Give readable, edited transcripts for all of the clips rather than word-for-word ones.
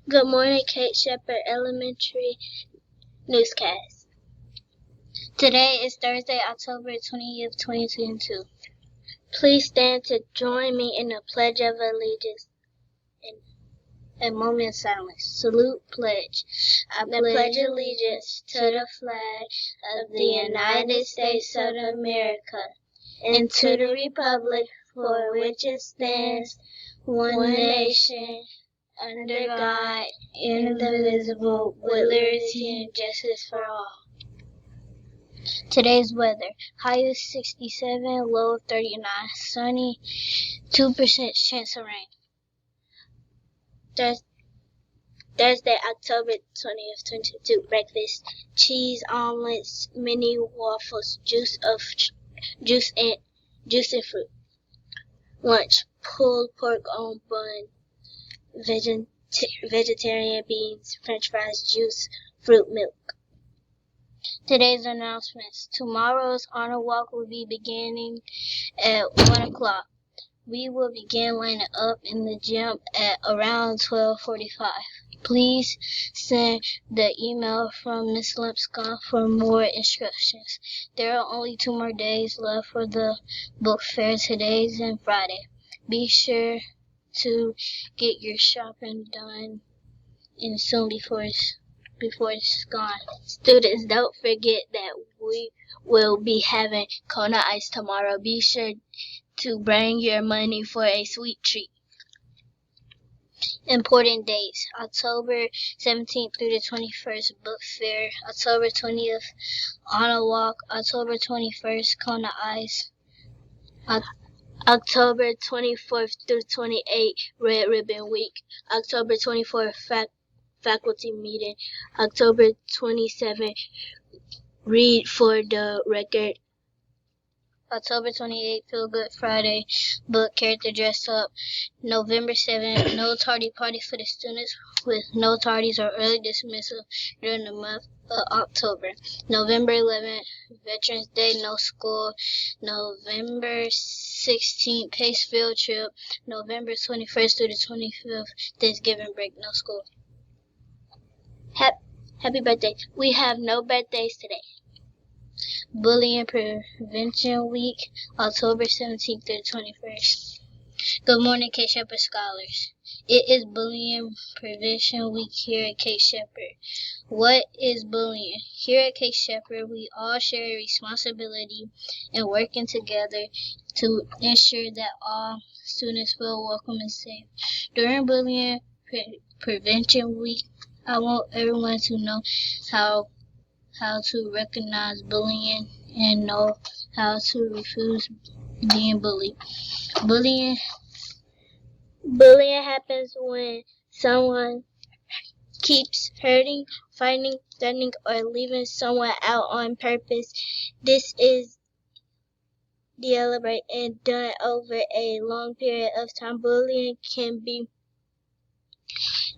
Good morning, Kate Shepherd Elementary Newscast. Today is Thursday, October 20th, 2022. Please stand to join me in the Pledge of Allegiance in a moment of silence. Salute, pledge. I pledge allegiance to the flag of the United States of America and to the republic for which it stands, one nation, under God, indivisible, with liberty and justice for all. Today's weather: high of 67, low of 39, sunny, 2% chance of rain. Thursday, October 20th, 2022. Breakfast: cheese omelets, mini waffles, juice and fruit. Lunch: pulled pork on bun, vegetarian beans, french fries, juice, fruit, milk. Today's announcements: tomorrow's honor walk will be beginning at 1 o'clock. We will begin lining up in the gym at around 12:45. Please send the email from Ms. Lipscomb for more instructions. There are only 2 more days left for the book fair, today and Friday. Be sure to get your shopping done and soon before it's gone. Students, don't forget that we will be having Kona Ice tomorrow. Be sure to bring your money for a sweet treat. Important dates: October 17th through the 21st, book fair. October 20th, honor walk. October 21st, Kona Ice. October 24th through 28th, Red Ribbon Week. October 24th, faculty meeting. October 27th, read for the record. October 28th, Feel Good Friday, book Character Dress Up. November 7th, no tardy party for the students with no tardies or early dismissal during the month of October. November 11th, Veterans Day, no school. November 16th, PACE field trip. November 21st through the 25th, Thanksgiving break, no school. Happy birthday. We have no birthdays today. Bullying Prevention Week, October 17th through the 21st. Good morning, Kate Shepherd scholars. It is Bullying Prevention Week here at Kate Shepherd. What is bullying? Here at Kate Shepherd, we all share a responsibility in working together to ensure that all students feel welcome and safe. During Bullying Prevention Week, I want everyone to know how to recognize bullying and know how to refuse being bullied. Bullying happens when someone keeps hurting, fighting, threatening, or leaving someone out on purpose. This is deliberate and done over a long period of time. Bullying can be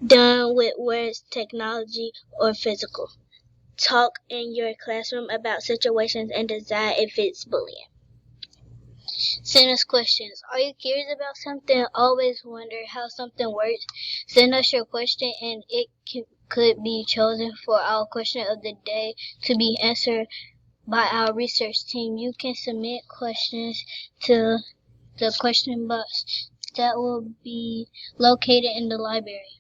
done with words, technology, or physical. Talk in your classroom about situations and decide if it's bullying. Send us questions. Are you curious about something? Always wonder how something works? Send us your question and it could be chosen for our question of the day to be answered by our research team. You can submit questions to the question box that will be located in the library.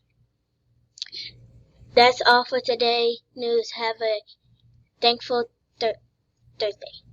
That's all for today news. Have a thankful Thursday.